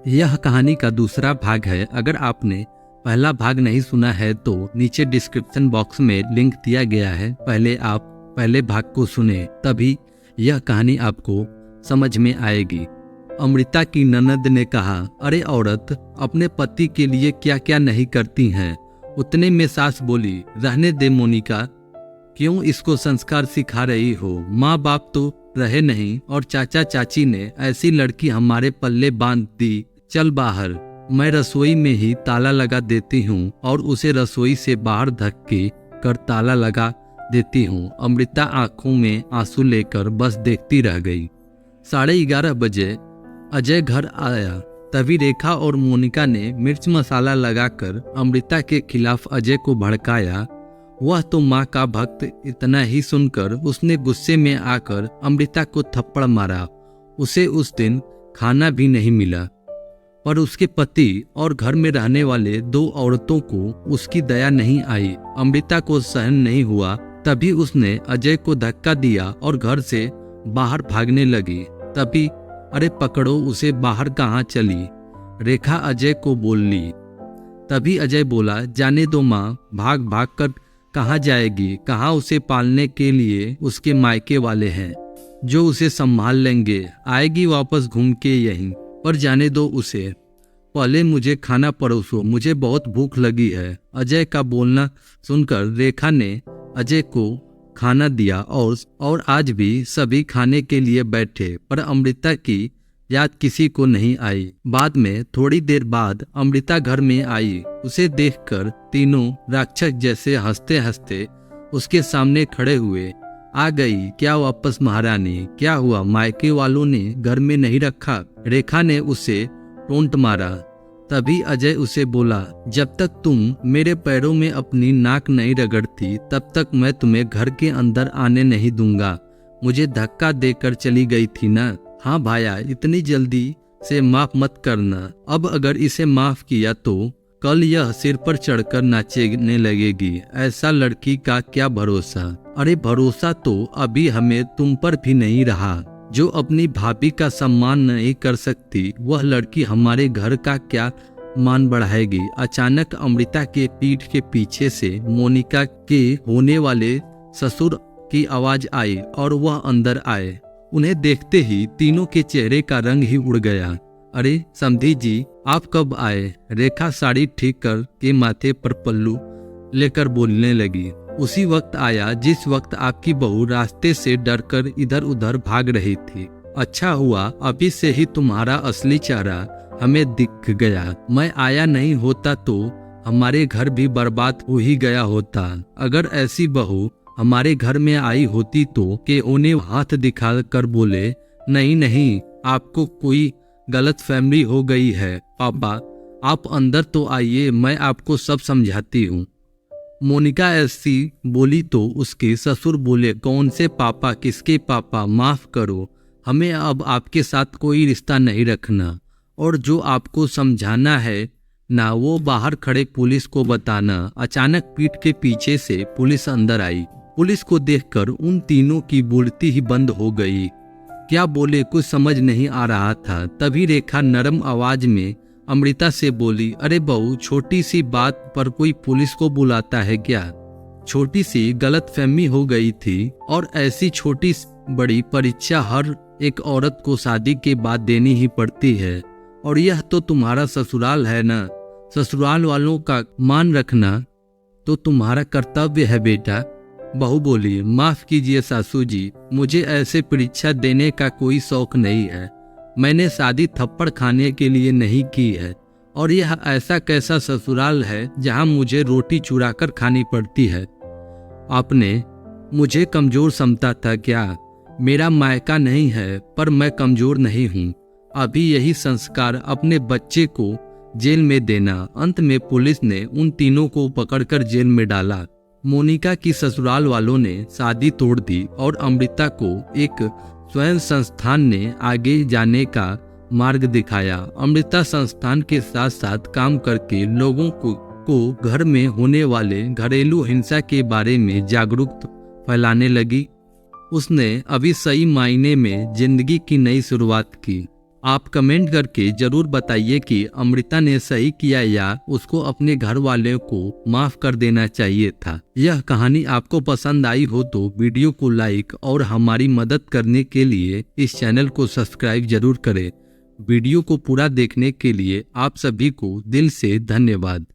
यह कहानी का दूसरा भाग है। अगर आपने पहला भाग नहीं सुना है तो नीचे डिस्क्रिप्शन बॉक्स में लिंक दिया गया है। पहले आप पहले भाग को सुने, तभी यह कहानी आपको समझ में आएगी। अमृता की ननद ने कहा, अरे औरत, अपने पति के लिए क्या क्या नहीं करती हैं। उतने में सास बोली, रहने दे मोनिका, क्यों इसको संस्कार सिखा रही हो। माँ बाप तो रहे नहीं और चाचा चाची ने ऐसी लड़की हमारे पल्ले बांध दी। चल बाहर, मैं रसोई में ही ताला लगा देती हूँ और उसे रसोई से बाहर धक्के कर ताला लगा देती हूँ। अमृता आंखों में आंसू लेकर बस देखती रह गई। 11:30 बजे अजय घर आया। तभी रेखा और मोनिका ने मिर्च मसाला लगाकर अमृता के खिलाफ अजय को भड़काया। वह तो माँ का भक्त। इतना ही सुनकर उसने गुस्से में आकर अमृता को थप्पड़ मारा। उसे उस दिन खाना भी नहीं मिला, पर उसके पति और घर में रहने वाले 2 औरतों को उसकी दया नहीं आई। अमृता को सहन नहीं हुआ, तभी उसने अजय को धक्का दिया और घर से बाहर भागने लगी। तभी, अरे पकड़ो उसे, बाहर कहाँ चली, रेखा अजय को बोली। तभी अजय बोला, जाने दो माँ, भाग भाग कर कहाँ जाएगी। कहाँ उसे पालने के लिए उसके मायके वाले हैं जो उसे संभाल लेंगे। आएगी वापस घूम के यहीं, पर जाने दो उसे। पहले मुझे खाना परोसो, मुझे बहुत भूख लगी है। अजय का बोलना सुनकर रेखा ने अजय को खाना दिया और आज भी सभी खाने के लिए बैठे, पर अमृता की याद किसी को नहीं आई। बाद में थोड़ी देर बाद अमृता घर में आई। उसे देखकर तीनों राक्षस जैसे हंसते हंसते उसके सामने खड़े हुए। आ गई क्या वापस महारानी? क्या हुआ, मायके वालों ने घर में नहीं रखा? रेखा ने उसे टोंट मारा। तभी अजय उसे बोला, जब तक तुम मेरे पैरों में अपनी नाक नहीं रगड़ती तब तक मैं तुम्हें घर के अंदर आने नहीं दूंगा। मुझे धक्का देकर चली गई थी ना। हाँ भाया, इतनी जल्दी से माफ मत करना। अब अगर इसे माफ किया तो कल यह सिर पर चढ़कर नाचने लगेगी। ऐसा लड़की का क्या भरोसा? अरे भरोसा तो अभी हमें तुम पर भी नहीं रहा। जो अपनी भाभी का सम्मान नहीं कर सकती, वह लड़की हमारे घर का क्या मान बढ़ाएगी। अचानक अमृता के पीठ के पीछे से मोनिका के होने वाले ससुर की आवाज आई और वह अंदर आए। उन्हें देखते ही तीनों के चेहरे का रंग ही उड़ गया। अरे समधी जी, आप कब आए? रेखा साड़ी ठीक कर के माथे पर पल्लू लेकर बोलने लगी। उसी वक्त आया जिस वक्त आपकी बहू रास्ते से डरकर इधर उधर भाग रही थी। अच्छा हुआ अभी से ही तुम्हारा असली चेहरा हमें दिख गया। मैं आया नहीं होता तो हमारे घर भी बर्बाद हो ही गया होता। अगर ऐसी बहू हमारे घर में आई होती तो के उन्हें हाथ दिखा कर बोले, नहीं नहीं, आपको कोई गलत फहमी हो गई है। पापा आप अंदर तो आइए, मैं आपको सब समझाती हूँ। मोनिका ऐसी बोली तो उसके ससुर बोले, कौन से पापा, किसके पापा? माफ करो, हमें अब आपके साथ कोई रिश्ता नहीं रखना, और जो आपको समझाना है ना वो बाहर खड़े पुलिस को बताना। अचानक पीठ के पीछे से पुलिस अंदर आई। पुलिस को देखकर उन तीनों की बोलती ही बंद हो गई। क्या बोले कुछ समझ नहीं आ रहा था। तभी रेखा नरम आवाज में अमृता से बोली, अरे बहू, छोटी सी बात पर कोई पुलिस को बुलाता है क्या? छोटी सी गलतफहमी हो गई थी, और ऐसी छोटी बड़ी परीक्षा हर एक औरत को शादी के बाद देनी ही पड़ती है। और यह तो तुम्हारा ससुराल है ना। ससुराल वालों का मान रखना तो तुम्हारा कर्तव्य है बेटा। बहू बोली, माफ कीजिए सासू जी, मुझे ऐसे परीक्षा देने का कोई शौक नहीं है। मैंने शादी थप्पड़ खाने के लिए नहीं की है, और यह ऐसा कैसा ससुराल है जहां मुझे रोटी चुरा कर खानी पड़ती है। आपने मुझे कमजोर समझा था क्या? मेरा मायका नहीं है, पर मैं कमजोर नहीं हूँ। अभी यही संस्कार अपने बच्चे को जेल में देना। अंत में पुलिस ने उन तीनों को पकड़कर जेल में डाला। मोनिका की ससुराल वालों ने शादी तोड़ दी और अमृता को एक स्वयं संस्थान ने आगे जाने का मार्ग दिखाया। अमृता संस्थान के साथ साथ काम करके लोगों को घर में होने वाले घरेलू हिंसा के बारे में जागरूक फैलाने लगी। उसने अभी सही मायने में जिंदगी की नई शुरुआत की। आप कमेंट करके जरूर बताइए कि अमृता ने सही किया या उसको अपने घर वालों को माफ कर देना चाहिए था। यह कहानी आपको पसंद आई हो तो वीडियो को लाइक और हमारी मदद करने के लिए इस चैनल को सब्सक्राइब जरूर करें। वीडियो को पूरा देखने के लिए आप सभी को दिल से धन्यवाद।